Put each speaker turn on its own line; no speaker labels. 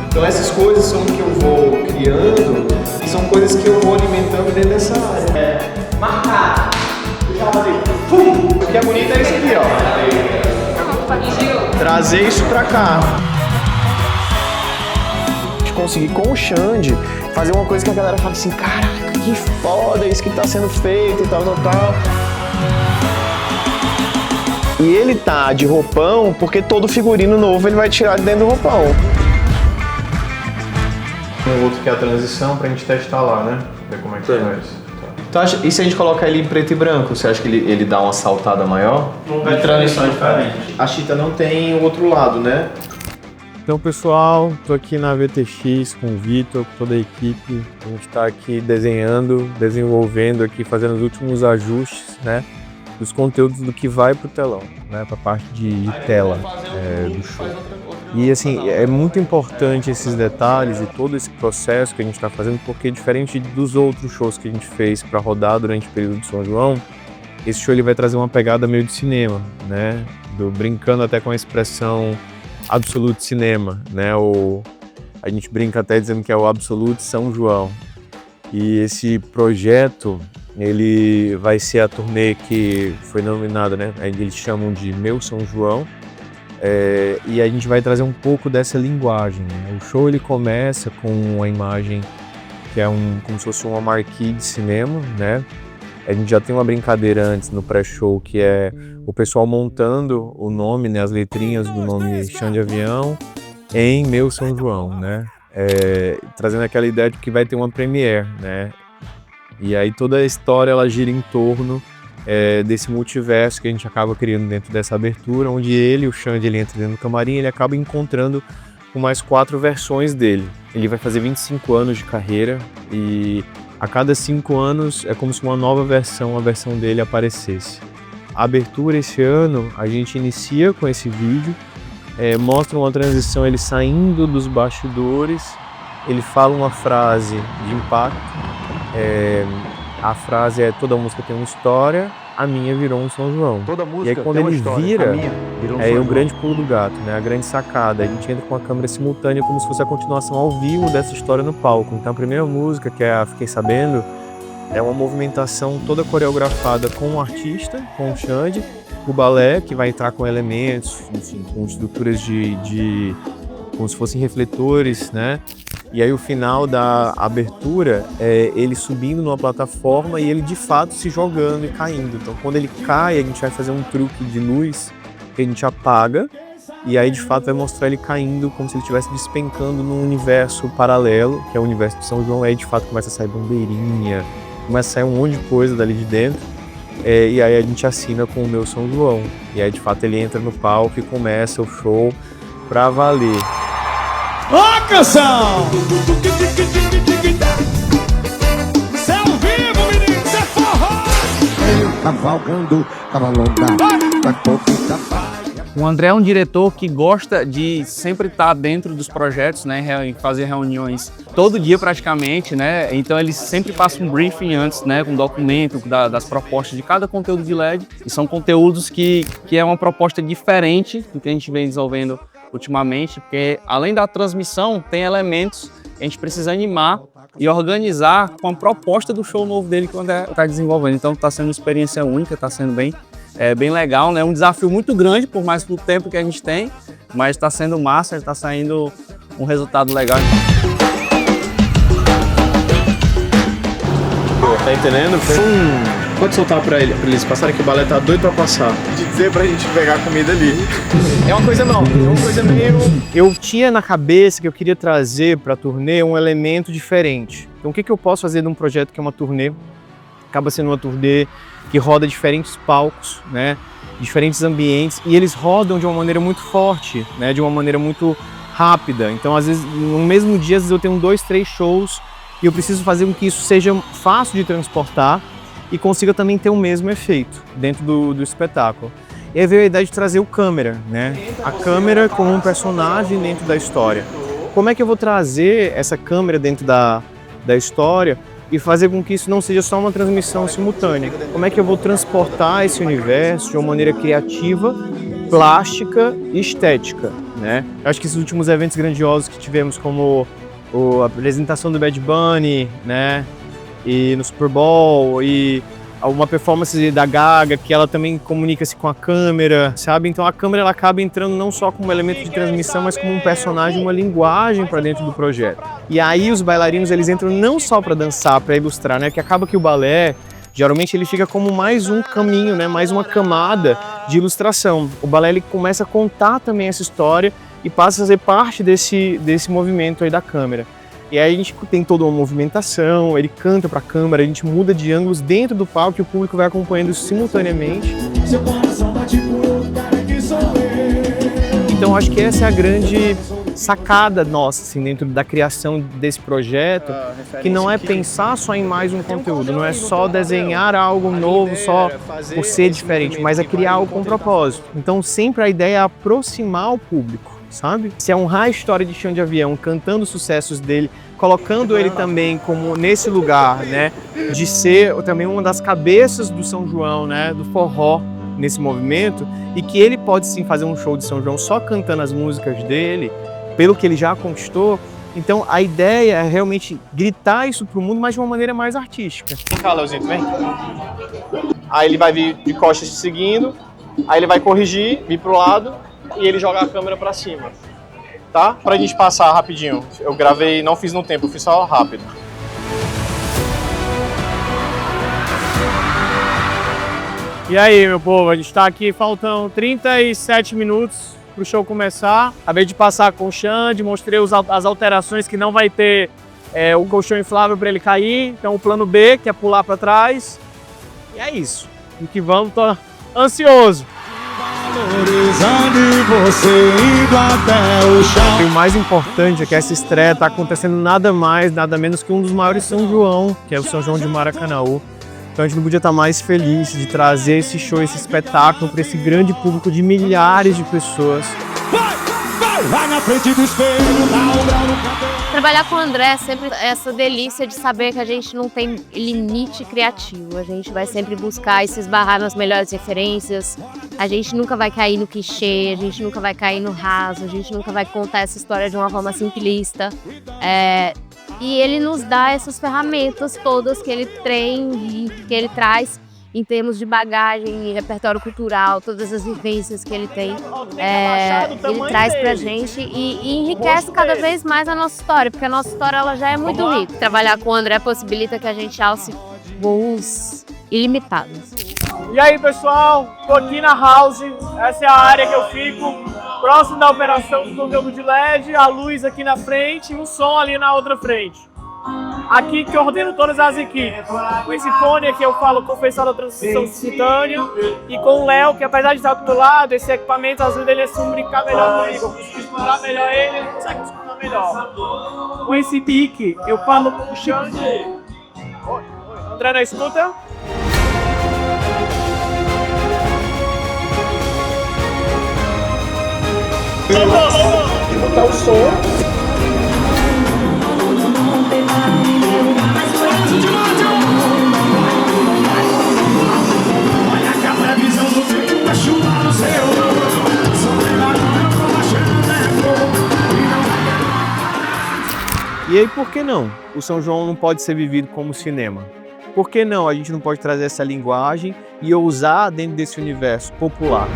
Então essas coisas são que eu vou criando e são coisas que eu vou alimentando dentro dessa área. Marcar. Deixa eu fazer. O que é bonito é isso aqui, ó. Trazer isso pra cá. Conseguir com o Xande fazer uma coisa que a galera fala assim, caraca, que foda isso que tá sendo feito e tal. E ele tá de roupão porque todo figurino novo ele vai tirar de dentro do roupão. Tem outro que é a transição pra gente testar lá, né? Ver como é que faz. Então, e se a gente colocar ele em preto e branco, você acha que ele dá uma saltada maior?
Uma transição diferente.
A Chita não tem o outro lado, né?
Então, pessoal, estou aqui na VTX com o Vitor, com toda a equipe. A gente está aqui desenhando, desenvolvendo aqui, fazendo os últimos ajustes, né, dos conteúdos do que vai para o telão, né, para a parte de tela do show. E assim, é muito importante esses detalhes e todo esse processo que a gente está fazendo, porque diferente dos outros shows que a gente fez para rodar durante o período de São João, esse show ele vai trazer uma pegada meio de cinema, né, brincando até com a expressão Absolute Cinema, né? A gente brinca até dizendo que é o Absolute São João. E esse projeto, ele vai ser a turnê que foi denominada, né? Eles chamam de Meu São João. E a gente vai trazer um pouco dessa linguagem, né? O show ele começa com uma imagem que é como se fosse uma marquee de cinema, né? A gente já tem uma brincadeira antes no pré-show que é o pessoal montando o nome, né, as letrinhas do nome Xande Avião em Meu São João, né? Trazendo aquela ideia de que vai ter uma premiere, né? E aí toda a história ela gira em torno desse multiverso que a gente acaba criando dentro dessa abertura, onde o Xande, ele entra dentro do camarim, ele acaba encontrando com mais 4 versões dele. Ele vai fazer 25 anos de carreira e a cada 5 anos é como se uma nova versão, a versão dele aparecesse. A abertura esse ano, a gente inicia com esse vídeo, mostra uma transição, ele saindo dos bastidores, ele fala uma frase de impacto, a frase é toda música tem uma história, a minha virou um São João.
Toda música
e aí quando
tem uma
ele
história,
vira,
a minha virou um São
o
João.
grande pulo do gato, né? A grande sacada. A gente entra com a câmera simultânea como se fosse a continuação ao vivo dessa história no palco. Então a primeira música, que é a Fiquei Sabendo, é uma movimentação toda coreografada com o artista, com o Xande, o balé, que vai entrar com elementos, enfim, com estruturas como se fossem refletores, né? E aí o final da abertura é ele subindo numa plataforma e ele de fato se jogando e caindo. Então quando ele cai, a gente vai fazer um truque de luz que a gente apaga e aí de fato vai mostrar ele caindo como se ele estivesse despencando num universo paralelo, que é o universo de São João. Aí de fato começa a sair bandeirinha, começa a sair um monte de coisa dali de dentro. E aí a gente assina com o Meu São João. E aí de fato ele entra no palco e começa o show pra valer.
Ó, canção! Isso é ao vivo, menino, isso é forró!
Cavalgando, cavalonga, vai pouco
O André é um diretor que gosta de sempre estar dentro dos projetos, né, fazer reuniões todo dia praticamente, né, então ele sempre passa um briefing antes, né, com um documento das propostas de cada conteúdo de LED, e são conteúdos que é uma proposta diferente do que a gente vem desenvolvendo ultimamente, porque além da transmissão, tem elementos que a gente precisa animar e organizar com a proposta do show novo dele que o André está desenvolvendo. Então está sendo uma experiência única, está sendo bem legal, né? Um desafio muito grande, por mais do tempo que a gente tem, mas está sendo massa, está saindo um resultado legal.
Tá entendendo? Pode soltar pra eles passarem, que o balé tá doido pra passar. De dizer pra gente pegar a comida ali. É uma coisa nova, é uma coisa meio... Eu tinha na cabeça que eu queria trazer pra turnê um elemento diferente. Então o que eu posso fazer num projeto que é uma turnê? Acaba sendo uma turnê que roda diferentes palcos, né? Diferentes ambientes, e eles rodam de uma maneira muito forte, né? De uma maneira muito rápida. Então às vezes, no mesmo dia, às vezes eu tenho 2, 3 shows e eu preciso fazer com que isso seja fácil de transportar e consiga também ter o mesmo efeito dentro do espetáculo. E aí veio a ideia de trazer o câmera, né? A câmera como um personagem dentro da história. como é que eu vou trazer essa câmera dentro da história e fazer com que isso não seja só uma transmissão simultânea? Como é que eu vou transportar esse universo de uma maneira criativa, plástica e estética, né? Eu acho que esses últimos eventos grandiosos que tivemos, como a apresentação do Bad Bunny, né? E no Super Bowl, e uma performance da Gaga, que ela também comunica-se com a câmera, sabe? Então a câmera ela acaba entrando não só como elemento de transmissão, mas como um personagem, uma linguagem para dentro do projeto. E aí os bailarinos, eles entram não só para dançar, para ilustrar, né? Que acaba que o balé, geralmente ele fica como mais um caminho, né? Mais uma camada de ilustração. O balé ele começa a contar também essa história e passa a fazer parte desse movimento aí da câmera. E aí a gente tem toda uma movimentação, ele canta para a câmera, a gente muda de ângulos dentro do palco e o público vai acompanhando isso simultaneamente. Então acho que essa é a grande sacada nossa, assim, dentro da criação desse projeto, que não é pensar só em mais um conteúdo, não é só desenhar algo novo só por ser diferente, mas é criar algo com propósito. Então sempre a ideia é aproximar o público, sabe? Se é honrar a história de Chão de Avião, cantando os sucessos dele, colocando ele também como nesse lugar, né, de ser também uma das cabeças do São João, né, do forró nesse movimento, e que ele pode sim fazer um show de São João só cantando as músicas dele, pelo que ele já conquistou. Então a ideia é realmente gritar isso pro mundo, mas de uma maneira mais artística.
Vem cá, Leozinho, vem. Aí ele vai vir de costas te seguindo, aí ele vai corrigir, vir pro lado e ele joga a câmera pra cima, tá? Pra gente passar rapidinho. Eu gravei, não fiz no tempo, eu fiz só rápido.
E aí, meu povo, a gente tá aqui, faltam 37 minutos pro show começar. Acabei de passar com o Xande, mostrei as alterações que não vai ter o colchão inflável para ele cair. Então o plano B, que é pular para trás. E é isso. E que vamos, tô ansioso. E o mais importante é que essa estreia tá acontecendo nada mais, nada menos que um dos maiores São João, que é o São João de Maracanaú. Então a gente não podia estar mais feliz de trazer esse show, esse espetáculo para esse grande público de milhares de pessoas.
Vai na frente do espelho, dá um grau no cabelo.
Trabalhar com o André é sempre essa delícia de saber que a gente não tem limite criativo. A gente vai sempre buscar e se esbarrar nas melhores referências. A gente nunca vai cair no clichê, a gente nunca vai cair no raso, a gente nunca vai contar essa história de uma forma simplista. E ele nos dá essas ferramentas todas que ele tem e que ele traz em termos de bagagem e repertório cultural, todas as vivências que ele tem, ele traz pra gente e enriquece cada vez mais a nossa história, porque a nossa história ela já é muito rica. Trabalhar com o André possibilita que a gente alce voos ilimitados.
E aí, pessoal, tô aqui na House, essa é a área que eu fico, próximo da operação do conteúdo de LED, a luz aqui na frente e um som ali na outra frente. Aqui que eu ordeno todas as equipes. Com esse fone aqui eu falo com o pessoal da transmissão simultânea e com o Léo, que apesar de estar do lado, esse equipamento ajuda ele a se comunicar melhor comigo. Eu consigo escutar melhor ele, ele consegue escutar melhor. Com esse pique eu falo com o Xande. André, na escuta? Vou botar o som. E aí, por que não? O São João não pode ser vivido como cinema? Por que não? A gente não pode trazer essa linguagem e ousar dentro desse universo popular?